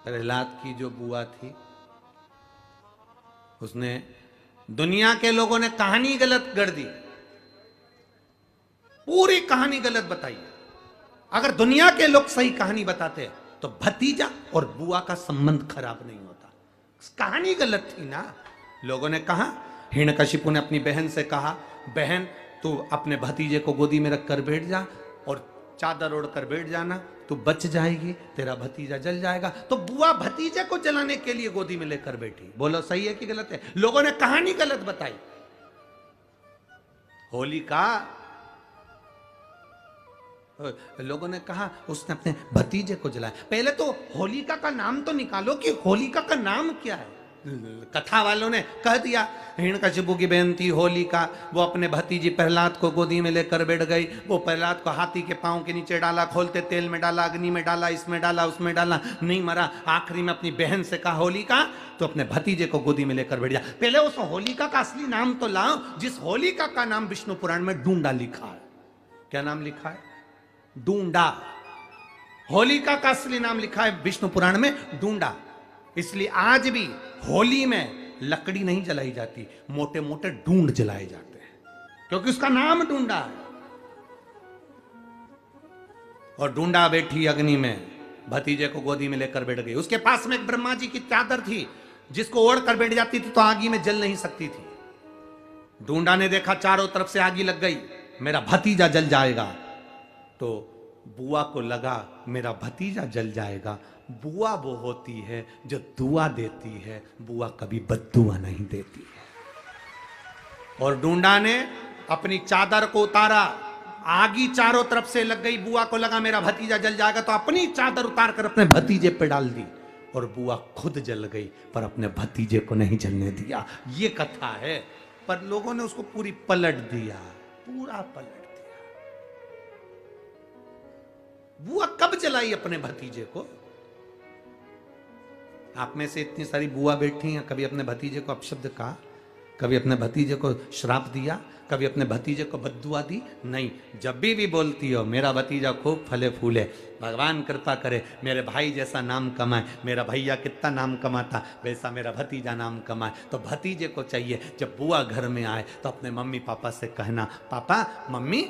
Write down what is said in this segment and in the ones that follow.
प्रहलाद की जो बुआ थी, उसने दुनिया के लोगों ने कहानी गलत गढ़ दी, पूरी कहानी गलत बताई। अगर दुनिया के लोग सही कहानी बताते तो भतीजा और बुआ का संबंध खराब नहीं होता। कहानी गलत थी ना। लोगों ने कहा, हिरण्यकशिपु ने अपनी बहन से कहा, बहन तू अपने भतीजे को गोदी में रखकर बैठ जा और चादर ओढ़कर बैठ जाना, तू बच जाएगी, तेरा भतीजा जल जाएगा। तो बुआ भतीजे को जलाने के लिए गोदी में लेकर बैठी। बोलो सही है कि गलत है? लोगों ने कहानी गलत बताई। होलिका, लोगों ने कहा उसने अपने भतीजे को जलाया। पहले तो होलिका का नाम तो निकालो कि होलिका का नाम क्या है। कथा वालों ने कह दिया हिरण्यकशिपु की बहन थी होलिका, वो अपने भतीजी प्रहलाद को गोदी में लेकर बैठ गई। वो प्रहलाद को हाथी के पांव के नीचे डाला, खोलते तेल में डाला, अग्नि में डाला, इसमें डाला, उसमें डाला, नहीं मरा। आखिरी में अपनी बहन से कहा, होलिका तो अपने भतीजे को गोदी में लेकर बैठ जा। पहले उस होलिका का असली नाम तो लाओ, जिस होलिका का नाम विष्णु पुराण में डूंडा लिखा है। क्या नाम लिखा है? डूंडा। होलिका का असली नाम लिखा है विष्णु पुराण में डूंडा। इसलिए आज भी होली में लकड़ी नहीं जलाई जाती, मोटे मोटे ढूंढ जलाए जाते हैं, क्योंकि उसका नाम डूंडा है। और डूंडा बैठी अग्नि में, भतीजे को गोदी में लेकर बैठ गई। उसके पास में एक ब्रह्मा जी की चादर थी, जिसको ओढ़ कर बैठ जाती थी तो आगी में जल नहीं सकती थी। डूंडा ने देखा चारों तरफ से आगी लग गई, मेरा भतीजा जल जाएगा। तो बुआ को लगा मेरा भतीजा जल जाएगा। बुआ वो होती है जो दुआ देती है, बुआ कभी बद्दुआ नहीं देती है। और डूंडा ने अपनी चादर को उतारा, आगी चारों तरफ से लग गई। बुआ को लगा मेरा भतीजा जल जाएगा, तो अपनी चादर उतार कर अपने भतीजे पे डाल दी और बुआ खुद जल गई, पर अपने भतीजे को नहीं जलने दिया। ये कथा है, पर लोगों ने उसको पूरी पलट दिया, पूरा पलट दिया। बुआ कब जलाई अपने भतीजे को? आप में से इतनी सारी बुआ बैठी हैं, कभी अपने भतीजे को अपशब्द कहा? कभी अपने भतीजे को श्राप दिया? कभी अपने भतीजे को बद्दुआ दी? नहीं। जब भी बोलती हो मेरा भतीजा खूब फले फूले, भगवान कृपा करे, मेरे भाई जैसा नाम कमाए, मेरा भैया कितना नाम कमाता वैसा मेरा भतीजा नाम कमाए, तो भतीजे को चाहिए जब बुआ घर में आए तो अपने मम्मी पापा से कहना, पापा मम्मी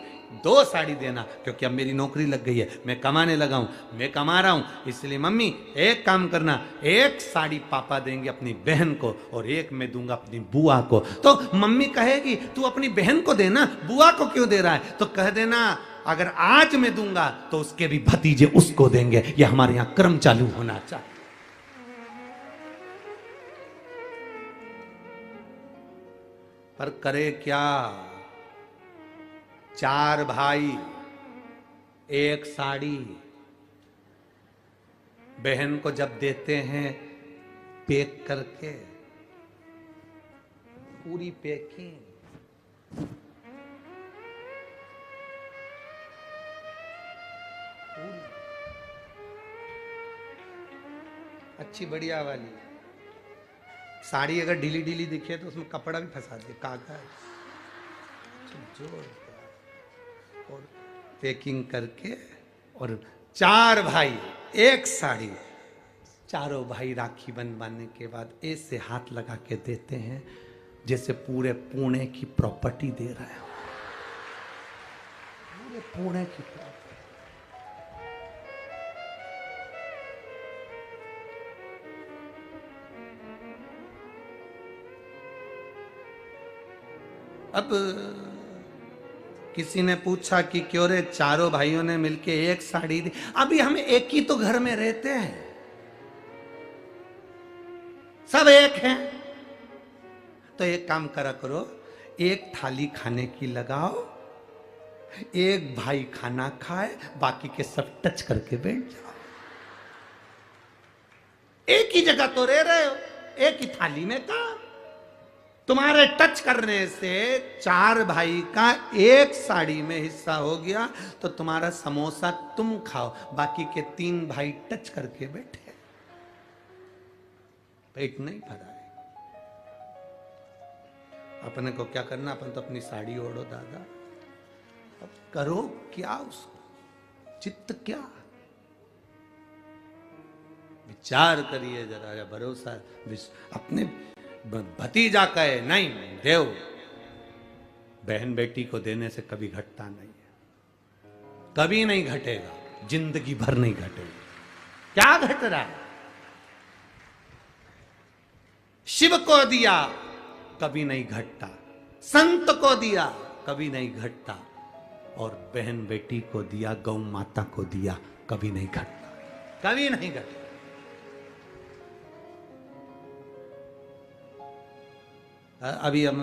2 साड़ी देना, क्योंकि अब मेरी नौकरी लग गई है, मैं कमाने लगा हूं, मैं कमा रहा हूं, इसलिए मम्मी एक काम करना, 1 साड़ी पापा देंगे अपनी बहन को और 1 मैं दूंगा अपनी बुआ को। तो मम्मी कहेगी तू अपनी बहन को देना, बुआ को क्यों दे रहा है? तो कह देना अगर आज मैं दूंगा तो उसके भी भतीजे उसको देंगे। यह हमारे यहां क्रम चालू होना चाहिए। पर करे क्या? 4 भाई 1 साड़ी बहन को जब देते हैं पैक करके, पूरी पैकिंग, अच्छी बढ़िया वाली साड़ी। अगर ढीली ढीली दिखे तो उसमें कपड़ा भी फंसा दे, कागज जोरदार, और पैकिंग करके, और 4 भाई 1 साड़ी। चारों भाई राखी बनवाने के बाद ऐसे हाथ लगा के देते हैं जैसे पूरे पुणे की प्रॉपर्टी दे रहा है, पूरे पुणे की प्रॉपर्टी। अब किसी ने पूछा कि क्यों रे चारों भाइयों ने मिलके 1 साड़ी दी? अभी हम एक ही तो घर में रहते हैं, सब एक हैं। तो एक काम करा करो, 1 थाली खाने की लगाओ, 1 भाई खाना खाए, बाकी के सब टच करके बैठ जाओ। एक ही जगह तो रह रहे हो, एक ही थाली में काम। तुम्हारे टच करने से 4 भाई का 1 साड़ी में हिस्सा हो गया, तो तुम्हारा समोसा तुम खाओ, बाकी के 3 भाई टच करके बैठे, पेट नहीं भरा है। अपने को क्या करना? अपन तो अपनी साड़ी ओढ़ो दादा, अब करो क्या उसको? चित्त क्या? विचार करिए जरा, भरोसा अपने भतीजा कहे नहीं देव, बहन बेटी को देने से कभी घटता नहीं है, कभी नहीं घटेगा, जिंदगी भर नहीं घटेगा। क्या घट रहा है? शिव को दिया कभी नहीं घटता, संत को दिया कभी नहीं घटता, और बहन बेटी को दिया, गौ माता को दिया, कभी नहीं घटता, कभी नहीं घटता। अभी हम